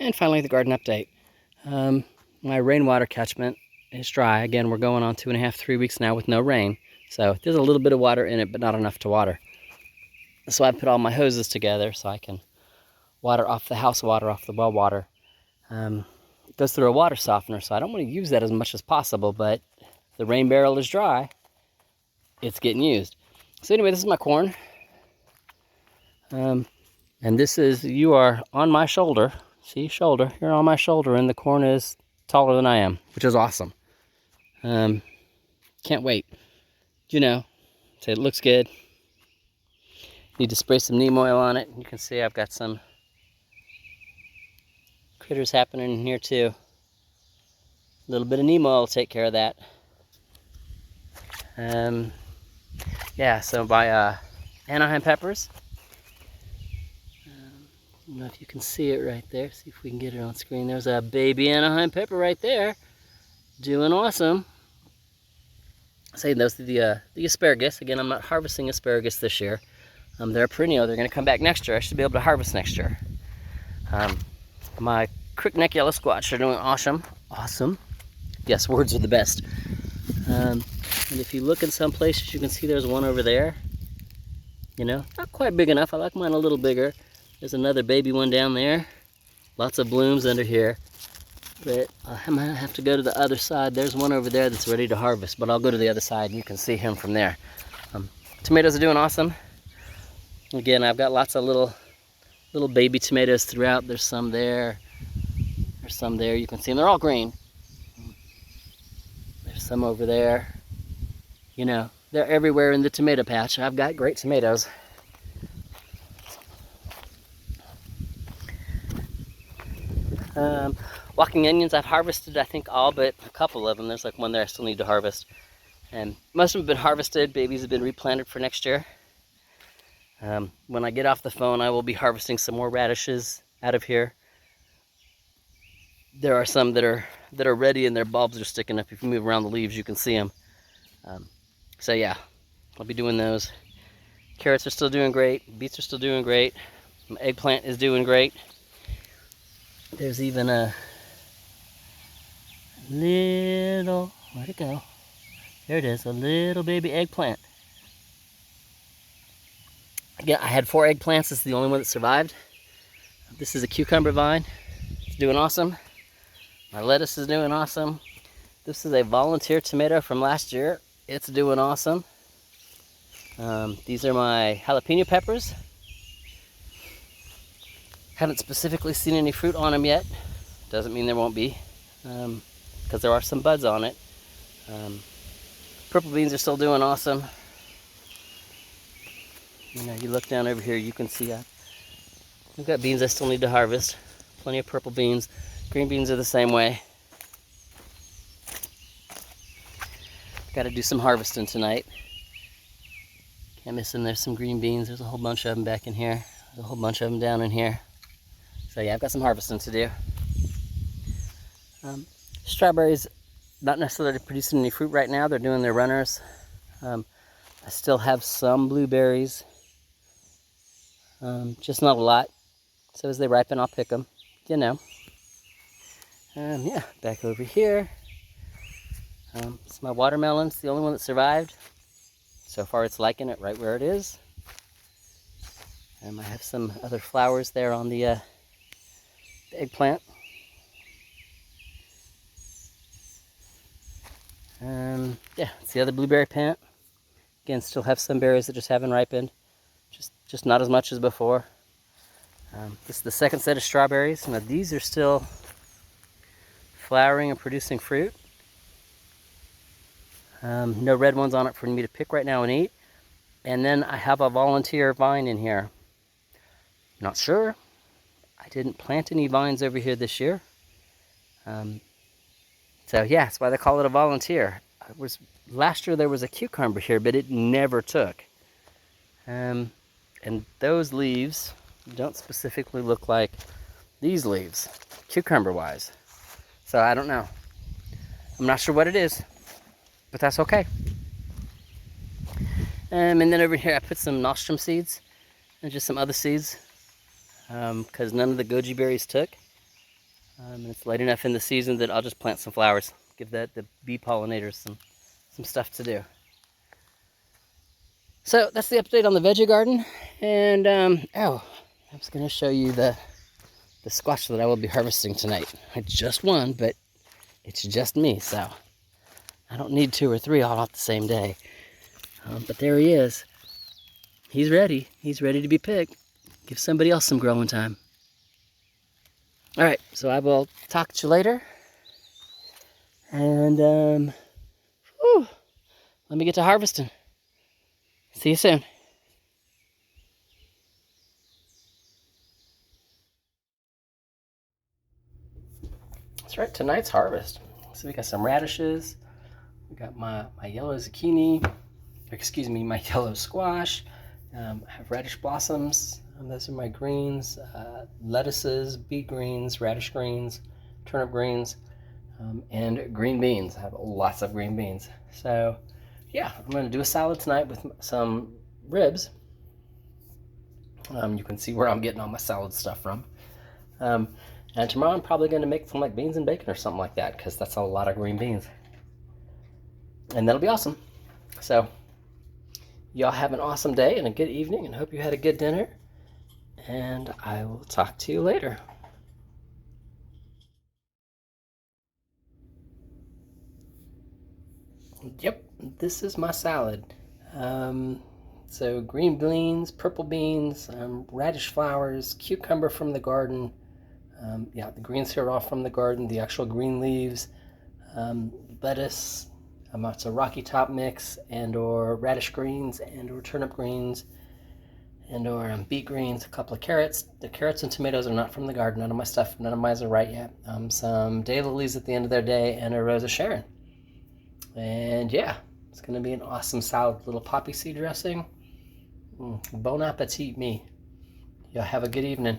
And finally, the garden update. My rainwater catchment is dry. Again, we're going on 2.5, 3 weeks now with no rain. So there's a little bit of water in it, but not enough to water. So I put all my hoses together so I can water off the house water, off the well water. It goes through a water softener, so I don't want to use that as much as possible, but the rain barrel is dry. It's getting used. So anyway, this is my corn. And this is, you are on my shoulder. See, shoulder, you're on my shoulder, and the corn is taller than I am, which is awesome. Can't wait. You know, so it looks good. Need to spray some neem oil on it. You can see I've got some critters happening in here too. A little bit of neem oil will take care of that. Yeah, so my Anaheim peppers. I don't know if you can see it right there. See if we can get it on screen. There's a baby Anaheim pepper right there. Doing awesome. Saying those are the asparagus. Again, I'm not harvesting asparagus this year. They're a perennial. They're going to come back next year. I should be able to harvest next year. My crickneck yellow squash are doing awesome. Awesome. Yes, words are the best. And if you look in some places, you can see there's one over there. You know, not quite big enough. I like mine a little bigger. There's another baby one down there. Lots of blooms under here. But I might have to go to the other side. There's one over there that's ready to harvest, but I'll go to the other side and you can see him from there. Tomatoes are doing awesome. Again, I've got lots of little baby tomatoes throughout. There's some there. There's some there. You can see them. They're all green. There's some over there. You know, they're everywhere in the tomato patch. I've got great tomatoes. Walking onions, I've harvested, I think, all but a couple of them. There's like one there I still need to harvest. And most of them have been harvested. Babies have been replanted for next year. When I get off the phone, I will be harvesting some more radishes out of here. There are some that are ready and their bulbs are sticking up. If you move around the leaves, you can see them. So yeah, I'll be doing those. Carrots are still doing great. Beets are still doing great. My eggplant is doing great. There's even a little, where'd it go? There it is, a little baby eggplant. Again, I had 4 eggplants. This is the only one that survived. This is a cucumber vine. It's doing awesome. My lettuce is doing awesome. This is a volunteer tomato from last year. It's doing awesome. These are my jalapeno peppers. Haven't specifically seen any fruit on them yet. Doesn't mean there won't be, because there are some buds on it. Purple beans are still doing awesome. You know, you look down over here, you can see I've got beans I still need to harvest. Plenty of purple beans. Green beans are the same way. Got to do some harvesting tonight. Can't miss them. There's some green beans. There's a whole bunch of them back in here. There's a whole bunch of them down in here. So yeah, I've got some harvesting to do. Strawberries, not necessarily producing any fruit right now. They're doing their runners. I still have some blueberries. Just not a lot. So as they ripen, I'll pick them. You know. Yeah, back over here. It's my watermelon. It's the only one that survived. So far it's liking it right where it is. I have some other flowers there on the eggplant. Yeah, it's the other blueberry plant. Again, still have some berries that just haven't ripened. Just not as much as before. This is the second set of strawberries. Now these are still flowering and producing fruit. No red ones on it for me to pick right now and eat. And then I have a volunteer vine in here. Not sure. I didn't plant any vines over here this year. So yeah, that's why they call it a volunteer. Last year there was a cucumber here, but it never took. And those leaves don't specifically look like these leaves, cucumber-wise. So I don't know. I'm not sure what it is, but that's okay. And then over here I put some nostrum seeds and just some other seeds because none of the goji berries took. And it's late enough in the season that I'll just plant some flowers. Give the bee pollinators some stuff to do. So that's the update on the veggie garden. And oh, I was going to show you the squash that I will be harvesting tonight. I just one, but it's just me, so I don't need 2 or 3 all off the same day. But there he is. He's ready. He's ready to be picked. Give somebody else some growing time. All right, so I will talk to you later. And let me get to harvesting. See you soon. That's right, tonight's harvest. So we got some radishes. We got my yellow zucchini. Excuse me, my yellow squash. I have radish blossoms. Those are my greens. Lettuces, beet greens, radish greens, turnip greens, and green beans. I have lots of green beans. So yeah, I'm going to do a salad tonight with some ribs. You can see where I'm getting all my salad stuff from. And tomorrow I'm probably going to make some like beans and bacon or something like that, because that's a lot of green beans. And that'll be awesome. So y'all have an awesome day and a good evening, and hope you had a good dinner. And I will talk to you later. Yep, this is my salad. So green beans, purple beans, radish flowers, cucumber from the garden. Yeah, the greens here are all from the garden, the actual green leaves, lettuce, it's a rocky top mix, and or radish greens, and or turnip greens, and or beet greens, a couple of carrots. The carrots and tomatoes are not from the garden. None of my stuff, none of mine are right yet. Some daylilies at the end of their day, and a rose of Sharon. And yeah, it's going to be an awesome salad. Little poppy seed dressing. Bon appetit, me. Y'all have a good evening.